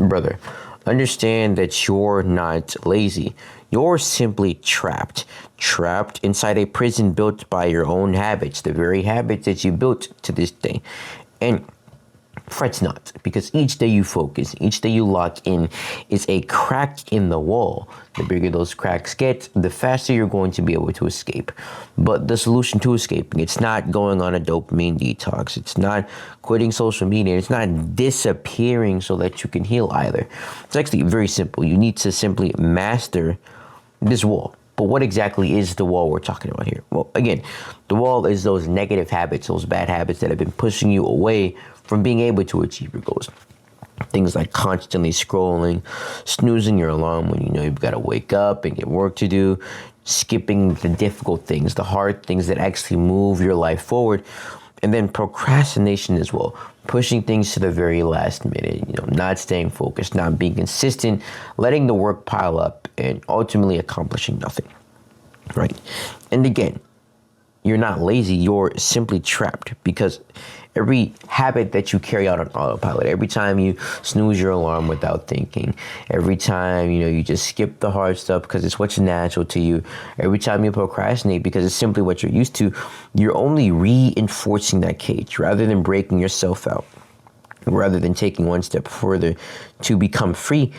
Brother, understand that you're not lazy. You're simply trapped. Trapped inside a prison built by your own habits, the very habits that you built to this day. And fret not, because each day you focus, each day you lock in is a crack in the wall. The bigger those cracks get, the faster you're going to be able to escape. But the solution to escaping, it's not going on a dopamine detox. It's not quitting social media. It's not disappearing so that you can heal either. It's actually very simple. You need to simply master this wall. But what exactly is the wall we're talking about here? Well, again, the wall is those negative habits, those bad habits that have been pushing you away from being able to achieve your goals. Things like constantly scrolling, snoozing your alarm when you know you've got to wake up and get work to do, skipping the difficult things, the hard things that actually move your life forward, and then procrastination as well, pushing things to the very last minute, not staying focused, not being consistent, letting the work pile up, and ultimately accomplishing nothing, right? And again, you're not lazy, you're simply trapped, because every habit that you carry out on autopilot, every time you snooze your alarm without thinking, every time, you just skip the hard stuff because it's what's natural to you, every time you procrastinate because it's simply what you're used to, you're only reinforcing that cage rather than breaking yourself out, rather than taking one step further to become free.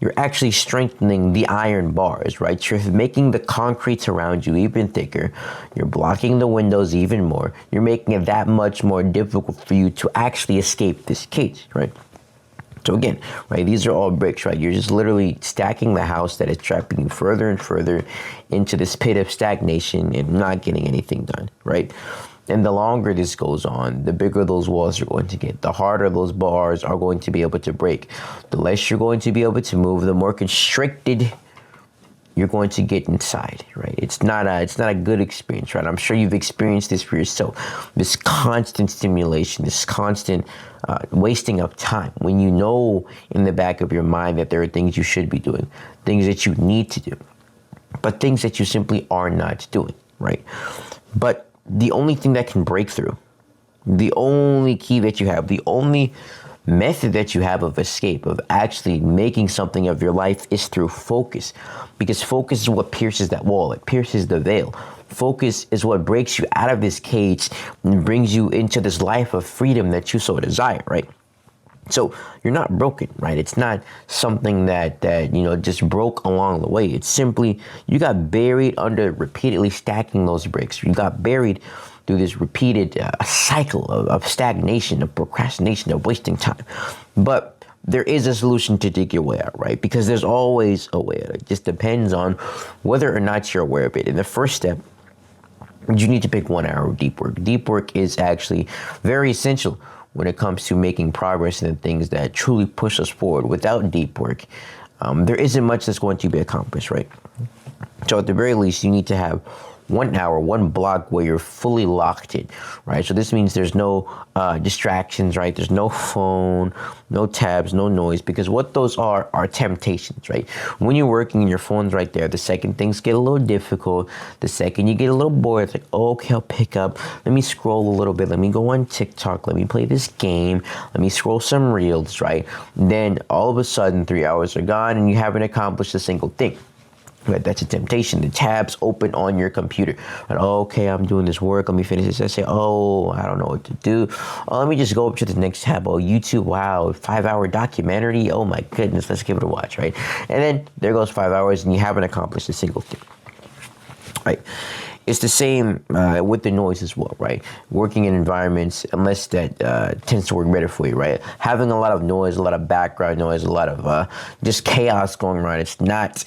You're actually strengthening the iron bars, right? You're making the concrete around you even thicker. You're blocking the windows even more. You're making it that much more difficult for you to actually escape this cage, right? So again, right, these are all bricks, right? You're just literally stacking the house that is trapping you further and further into this pit of stagnation and not getting anything done, right? And the longer this goes on, the bigger those walls are going to get. The harder those bars are going to be able to break. The less you're going to be able to move, the more constricted you're going to get inside, right? It's not a good experience, right? I'm sure you've experienced this for yourself. This constant stimulation, this constant wasting of time, when you know in the back of your mind that there are things you should be doing, things that you need to do, but things that you simply are not doing, right? But the only thing that can break through, the only key that you have, the only method that you have of escape, of actually making something of your life, is through focus. Because focus is what pierces that wall. It pierces the veil. Focus is what breaks you out of this cage and brings you into this life of freedom that you so desire, right? So you're not broken, right? It's not something that just broke along the way. It's simply you got buried under repeatedly stacking those bricks. You got buried through this repeated cycle of stagnation, of procrastination, of wasting time. But there is a solution to dig your way out, right? Because there's always a way out. It just depends on whether or not you're aware of it. And the first step, you need to pick 1 hour of deep work. Deep work is actually very essential when it comes to making progress in the things that truly push us forward. Without deep work, there isn't much that's going to be accomplished, right? So at the very least, you need to have 1 hour, one block where you're fully locked in, right? So this means there's no distractions, right? There's no phone, no tabs, no noise, because what those are temptations, right? When you're working and your phone's right there, the second things get a little difficult, the second you get a little bored, it's like, oh, okay, I'll pick up, let me scroll a little bit, let me go on TikTok, let me play this game, let me scroll some reels, right? Then all of a sudden 3 hours are gone and you haven't accomplished a single thing. Right, that's a temptation. The tabs open on your computer. Right, okay, I'm doing this work. Let me finish this essay. Oh, I don't know what to do. Oh, let me just go up to the next tab. Oh, YouTube. Wow, 5-hour documentary. Oh my goodness, let's give it a watch. Right, and then there goes 5 hours, and you haven't accomplished a single thing. Right. It's the same with the noise as well, right? Working in environments, unless that tends to work better for you, right? Having a lot of noise, a lot of background noise, a lot of just chaos going around. It's not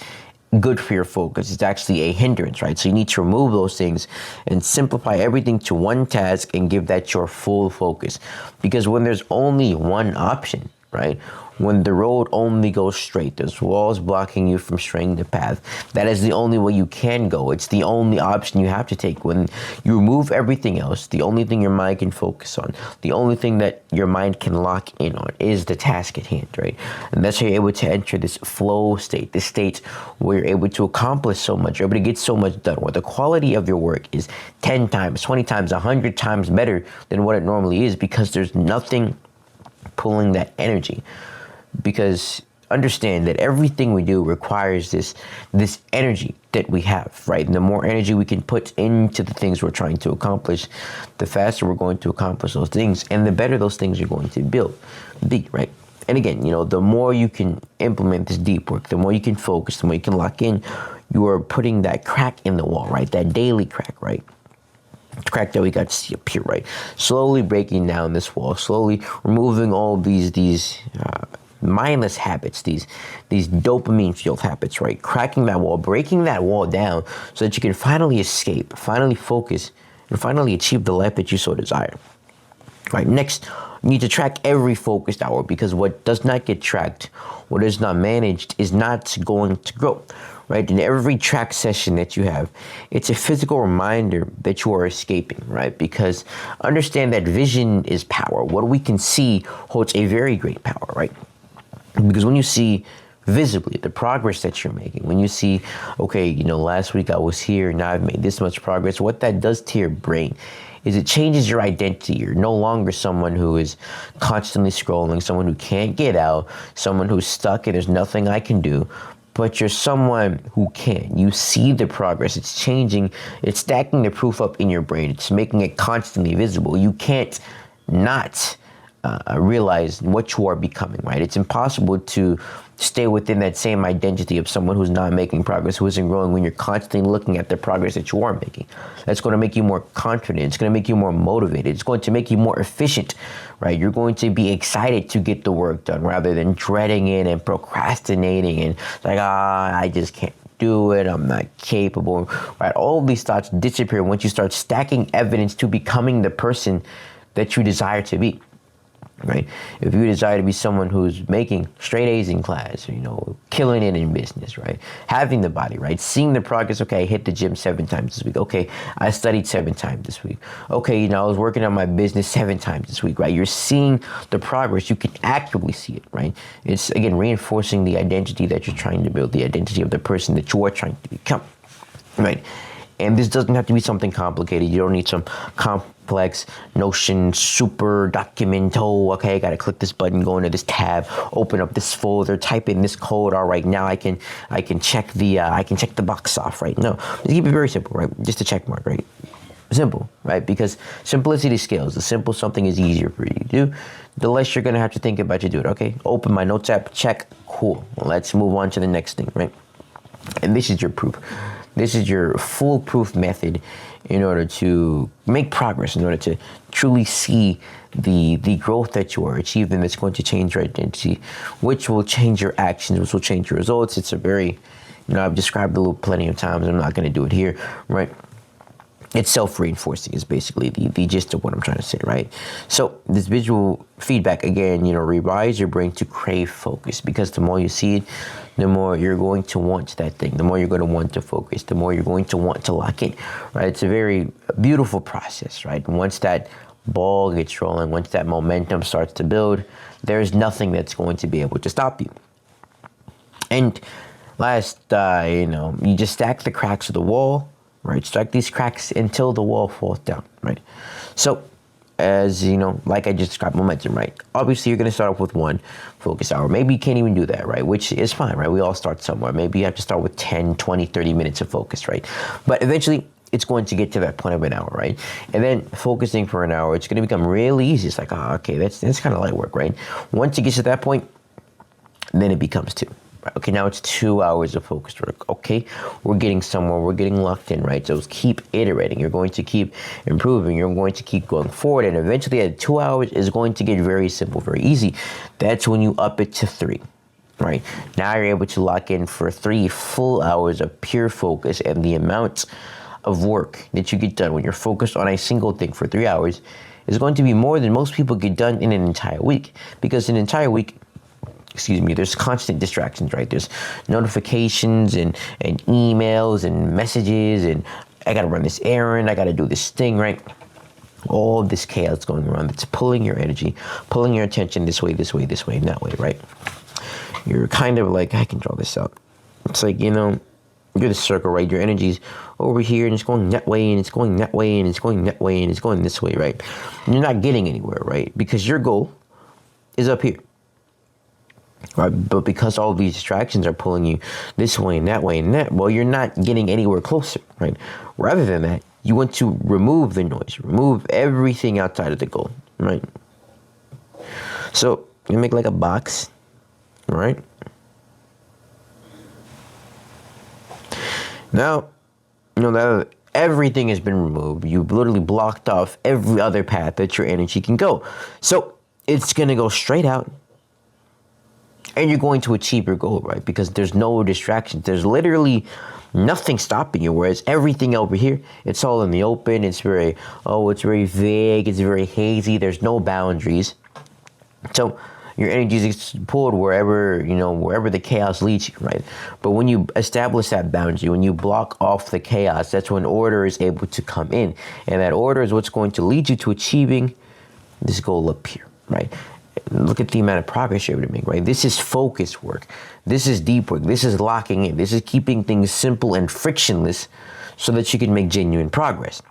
good for your focus. It's actually a hindrance, right? So you need to remove those things and simplify everything to one task and give that your full focus. Because when there's only one option, right? When the road only goes straight, there's walls blocking you from straying the path. That is the only way you can go. It's the only option you have to take. When you remove everything else, the only thing your mind can focus on, the only thing that your mind can lock in on is the task at hand, right? And that's how you're able to enter this flow state, this state where you're able to accomplish so much, you're able to get so much done, where the quality of your work is 10 times, 20 times, 100 times better than what it normally is, because there's nothing pulling that energy. because understand that everything we do requires this energy that we have, right? And the more energy we can put into the things we're trying to accomplish, the faster we're going to accomplish those things, and the better those things are going to be, right? And again, the more you can implement this deep work, the more you can focus, the more you can lock in, you are putting that crack in the wall, right? That daily crack, right? Crack that we got to see up here, right? Slowly breaking down this wall, slowly removing all these mindless habits, these dopamine fueled habits, right? Cracking that wall, breaking that wall down so that you can finally escape, finally focus, and finally achieve the life that you so desire. Right, next, you need to track every focused hour, because what does not get tracked, what is not managed, is not going to grow. Right, in every track session that you have, it's a physical reminder that you are escaping, right? Because understand that vision is power. What we can see holds a very great power, right? Because when you see visibly the progress that you're making, when you see, okay, last week I was here, now I've made this much progress, what that does to your brain is it changes your identity. You're no longer someone who is constantly scrolling, someone who can't get out, someone who's stuck and there's nothing I can do, but you're someone who can. You see the progress. It's changing. It's stacking the proof up in your brain. It's making it constantly visible. You can't not realize what you are becoming, right? It's impossible to stay within that same identity of someone who's not making progress, who isn't growing, when you're constantly looking at the progress that you are making. That's going to make you more confident. It's going to make you more motivated. It's going to make you more efficient, right? You're going to be excited to get the work done rather than dreading it and procrastinating and like, I just can't do it, I'm not capable, right? All of these thoughts disappear once you start stacking evidence to becoming the person that you desire to be. Right? If you desire to be someone who's making straight A's in class, killing it in business, right? Having the body, right? Seeing the progress. Okay, I hit the gym 7 times this week. Okay, I studied 7 times this week. Okay, I was working on my business 7 times this week, right? You're seeing the progress. You can actively see it, right? It's, again, reinforcing the identity that you're trying to build, the identity of the person that you are trying to become, right? And this doesn't have to be something complicated. You don't need some complex Notion super document. Oh, okay, I gotta click this button, go into this tab, open up this folder, type in this code. All right, now I can check the box off, right? No, just keep it very simple, right? Just a check mark, right? Simple, right? Because simplicity scales. The simple something is easier for you to do, the less you're gonna have to think about to do it. Okay, open my notes app, check, cool. Well, let's move on to the next thing, right? And this is your proof. This is your foolproof method in order to make progress, in order to truly see the growth that you are achieving that's going to change your identity, which will change your actions, which will change your results. It's a very, I've described it plenty of times. I'm not going to do it here, right? It's self-reinforcing is basically the gist of what I'm trying to say, right? So this visual feedback, again, rewires your brain to crave focus, because the more you see it, the more you're going to want that thing, the more you're going to want to focus, the more you're going to want to lock in, right? It's a very beautiful process, right? And once that ball gets rolling, once that momentum starts to build, there's nothing that's going to be able to stop you. And last, you just stack the cracks of the wall, right? Strike these cracks until the wall falls down, right? So, as like I just described, momentum, right? Obviously, you're going to start off with 1 focus hour. Maybe you can't even do that, right? Which is fine, right? We all start somewhere. Maybe you have to start with 10, 20, 30 minutes of focus, right? But eventually, it's going to get to that point of an hour, right? And then focusing for an hour, it's going to become really easy. It's like, okay, that's kind of light work, right? Once it gets to that point, then it becomes 2. Okay, now it's 2 hours of focused work. Okay, we're getting somewhere. We're getting locked in, right? So keep iterating. You're going to keep improving. You're going to keep going forward. And eventually at 2 hours is going to get very simple, very easy. That's when you up it to 3, right? Now you're able to lock in for 3 full hours of pure focus, and the amount of work that you get done when you're focused on a single thing for 3 hours is going to be more than most people get done in an entire week. Because an entire week, there's constant distractions, right? There's notifications and emails and messages, and I got to run this errand, I got to do this thing, right? All this chaos going around that's pulling your energy, pulling your attention this way, and that way, right? You're kind of like, I can draw this out. It's like, you're the circle, right? Your energy's over here, and it's going that way, and it's going that way, and it's going that way, and it's going this way, right? And you're not getting anywhere, right? Because your goal is up here. right? But because all these distractions are pulling you this way and that way and that, well, you're not getting anywhere closer, right? Rather than that, you want to remove the noise, remove everything outside of the goal, right? So you make like a box, right? Now, that everything has been removed. You've literally blocked off every other path that your energy can go. So it's going to go straight out, and you're going to achieve your goal, right? Because there's no distractions. There's literally nothing stopping you. Whereas everything over here, it's all in the open. It's very vague. It's very hazy. There's no boundaries. So your energy is pulled wherever the chaos leads you, right? But when you establish that boundary, when you block off the chaos, that's when order is able to come in. And that order is what's going to lead you to achieving this goal up here, right? Look at the amount of progress you're able to make, right? This is focus work. This is deep work. This is locking in. This is keeping things simple and frictionless so that you can make genuine progress.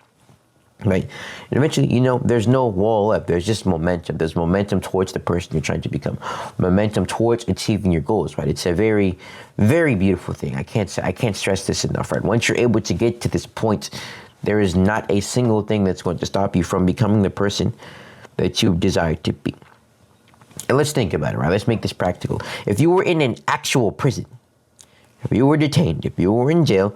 Right? And eventually, there's no wall up. There's just momentum. There's momentum towards the person you're trying to become. Momentum towards achieving your goals, right? It's a very, very beautiful thing. I can't stress this enough, right? Once you're able to get to this point, there is not a single thing that's going to stop you from becoming the person that you desire to be. And let's think about it, right? Let's make this practical. If you were in an actual prison, if you were detained, if you were in jail,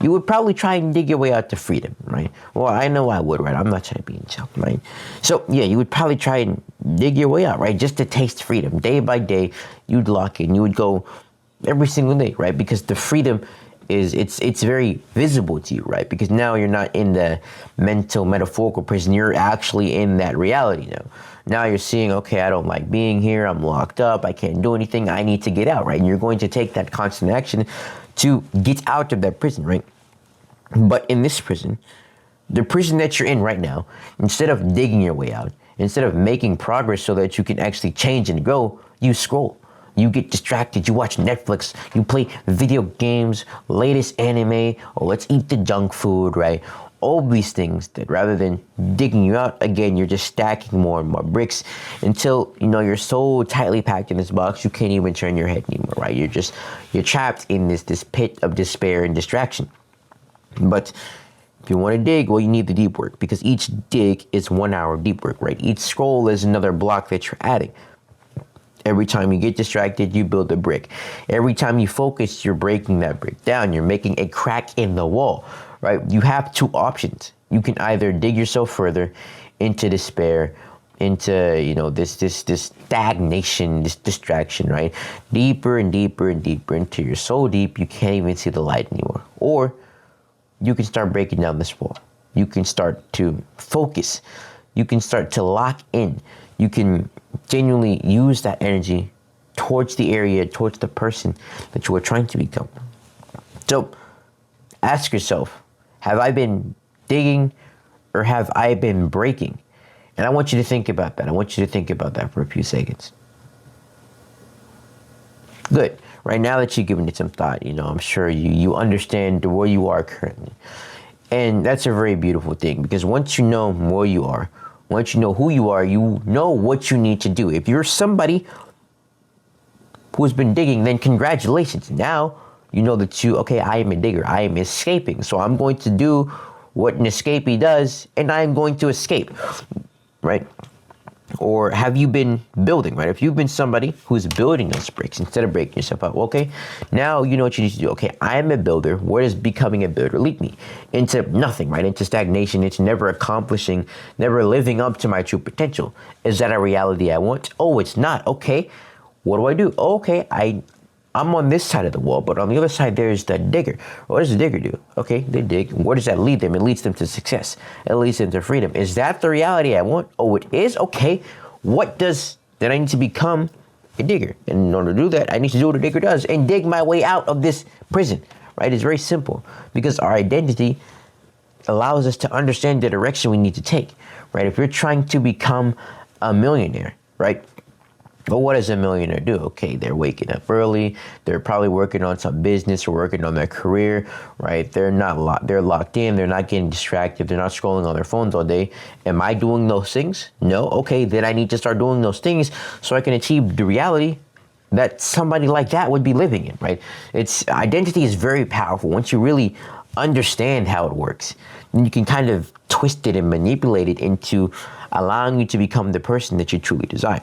you would probably try and dig your way out to freedom, right? Well, I know I would, right? I'm not trying to be in jail, right? So, yeah, you would probably try and dig your way out, right? Just to taste freedom. Day by day, you'd lock in. You would go every single day, right? Because the freedom it's very visible to you, right? Because now you're not in the mental, metaphorical prison. You're actually in that reality now. Now you're seeing, okay, I don't like being here. I'm locked up. I can't do anything. I need to get out, right? And you're going to take that constant action to get out of that prison, right? But in this prison, the prison that you're in right now, instead of digging your way out, instead of making progress so that you can actually change and grow, you scroll. You get distracted. You watch Netflix. You play video games, latest anime, or let's eat the junk food, right? All these things that rather than digging you out, again, you're just stacking more and more bricks until, you're so tightly packed in this box, you can't even turn your head anymore, right? You're trapped in this pit of despair and distraction. But if you want to dig, well, you need the deep work because each dig is 1 hour of deep work, right? Each scroll is another block that you're adding. Every time you get distracted, you build a brick. Every time you focus, you're breaking that brick down. You're making a crack in the wall, right? You have two options. You can either dig yourself further into despair, into, this stagnation, this distraction, right? Deeper and deeper and deeper until you're so deep you can't even see the light anymore. Or you can start breaking down this wall. You can start to focus. You can start to lock in. You can genuinely use that energy towards the area, towards the person that you are trying to become. So ask yourself, have I been digging or have I been breaking? And I want you to think about that. I want you to think about that for a few seconds. Good. Right now that you've given it some thought, I'm sure you understand where you are currently. And that's a very beautiful thing because once you know where you are, once you know who you are, you know what you need to do. If you're somebody who's been digging, then congratulations. Now you know that I am a digger. I am escaping. So I'm going to do what an escapee does, and I'm going to escape, right? Or have you been building, right? If you've been somebody who's building those bricks instead of breaking yourself up, okay, now you know what you need to do. Okay, I am a builder. Where does becoming a builder lead me? Into nothing, right? Into stagnation. It's never accomplishing, never living up to my true potential. Is that a reality I want? Oh, it's not. Okay, what do? Okay, I'm on this side of the wall, but on the other side, there's the digger. What does the digger do? Okay, they dig. Where does that lead them? It leads them to success. It leads them to freedom. Is that the reality I want? Oh, it is? Okay. Then I need to become a digger. And in order to do that, I need to do what a digger does and dig my way out of this prison, right? It's very simple because our identity allows us to understand the direction we need to take, right? If you're trying to become a millionaire, right? But what does a millionaire do? Okay, they're waking up early. They're probably working on some business or working on their career, right? They're locked in. They're not getting distracted. They're not scrolling on their phones all day. Am I doing those things? No. Okay, then I need to start doing those things so I can achieve the reality that somebody like that would be living in, right? Identity is very powerful. Once you really understand how it works, then you can kind of twist it and manipulate it into allowing you to become the person that you truly desire.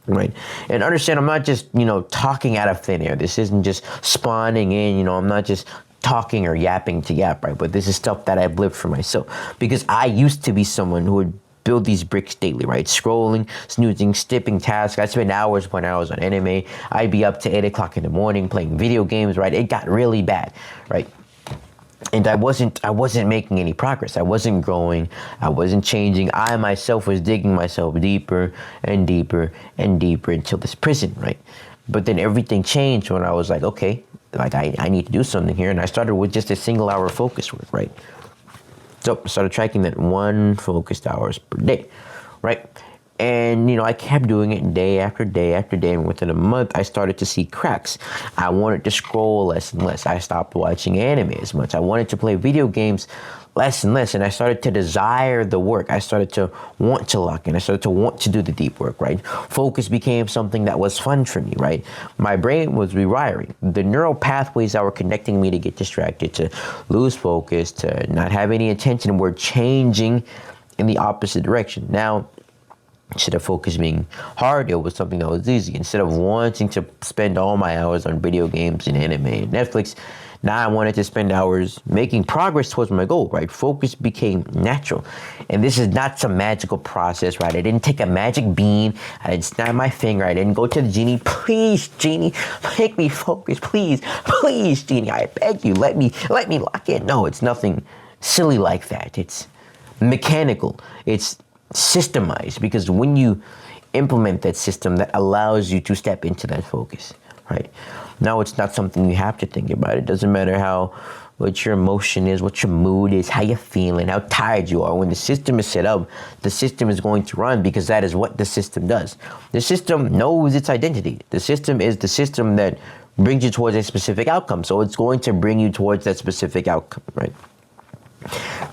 Right. And understand, I'm not just, talking out of thin air. This isn't just spawning in, I'm not just talking or yapping to yap, right? But this is stuff that I've lived for myself, because I used to be someone who would build these bricks daily, right? Scrolling, snoozing, skipping tasks. I'd spend hours when I was on anime. I'd be up to 8 o'clock in the morning playing video games, right? It got really bad, right? And I wasn't making any progress. I wasn't growing. I wasn't changing. I myself was digging myself deeper and deeper and deeper into this prison, right? But then everything changed when I was like, okay, like I need to do something here. And I started with just a single hour focus work, right? So I started tracking that 1 focused hours per day, right? And, I kept doing it day after day after day. And within a month, I started to see cracks. I wanted to scroll less and less. I stopped watching anime as much. I wanted to play video games less and less. And I started to desire the work. I started to want to lock in. I started to want to do the deep work, right? Focus became something that was fun for me, right? My brain was rewiring. The neural pathways that were connecting me to get distracted, to lose focus, to not have any attention, were changing in the opposite direction. Now, instead of focus being hard, it was something that was easy. Instead of wanting to spend all my hours on video games and anime and Netflix, now I wanted to spend hours making progress towards my goal, right? Focus became natural. And this is not some magical process, right? I didn't take a magic bean. I didn't snap my finger. I didn't go to the genie. Please, genie, make me focus. Please, please, genie, I beg you, let me lock in. No, it's nothing silly like that. It's mechanical. It's systemized, because when you implement that system, that allows you to step into that focus, right? Now it's not something you have to think about. It doesn't matter what your emotion is, what your mood is, how you're feeling, how tired you are. When the system is set up, the system is going to run, because that is what the system does. The system knows its identity. The system is the system that brings you towards a specific outcome. So it's going to bring you towards that specific outcome, right?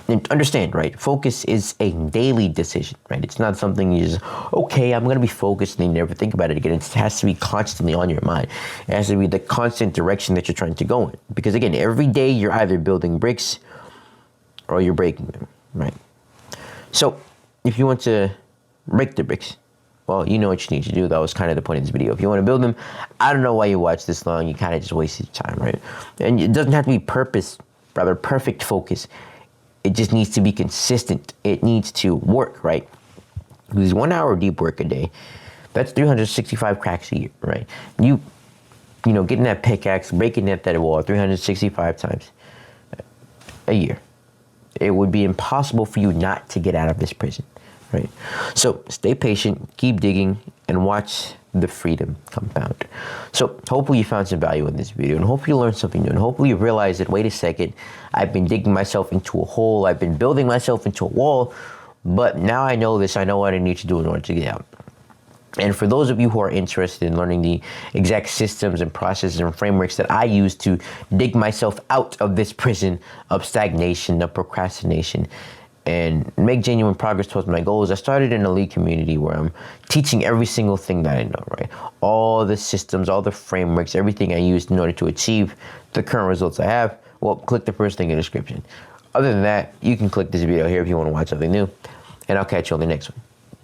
And understand, right? Focus is a daily decision, right? It's not something you just, okay, I'm going to be focused, and you never think about it again. It has to be constantly on your mind. It has to be the constant direction that you're trying to go in. Because again, every day you're either building bricks or you're breaking them, right? So if you want to break the bricks, well, you know what you need to do. That was kind of the point of this video. If you want to build them, I don't know why you watched this long. You kind of just wasted your time, right? And it doesn't have to be perfect focus. It just needs to be consistent. It needs to work, right? Because 1 hour deep work a day, that's 365 cracks a year, right? You getting that pickaxe, breaking that wall 365 times a year. It would be impossible for you not to get out of this prison, right? So stay patient, keep digging, and watch the freedom compound. So hopefully you found some value in this video, and hopefully you learned something new, and hopefully you realized that, wait a second, I've been digging myself into a hole, I've been building myself into a wall, but now I know this, I know what I need to do in order to get out. And for those of you who are interested in learning the exact systems and processes and frameworks that I use to dig myself out of this prison of stagnation, of procrastination, and make genuine progress towards my goals, I started an elite community where I'm teaching every single thing that I know, right? All the systems, all the frameworks, everything I used in order to achieve the current results I have. Well, click the first link in the description. Other than that, you can click this video here if you want to watch something new, and I'll catch you on the next one.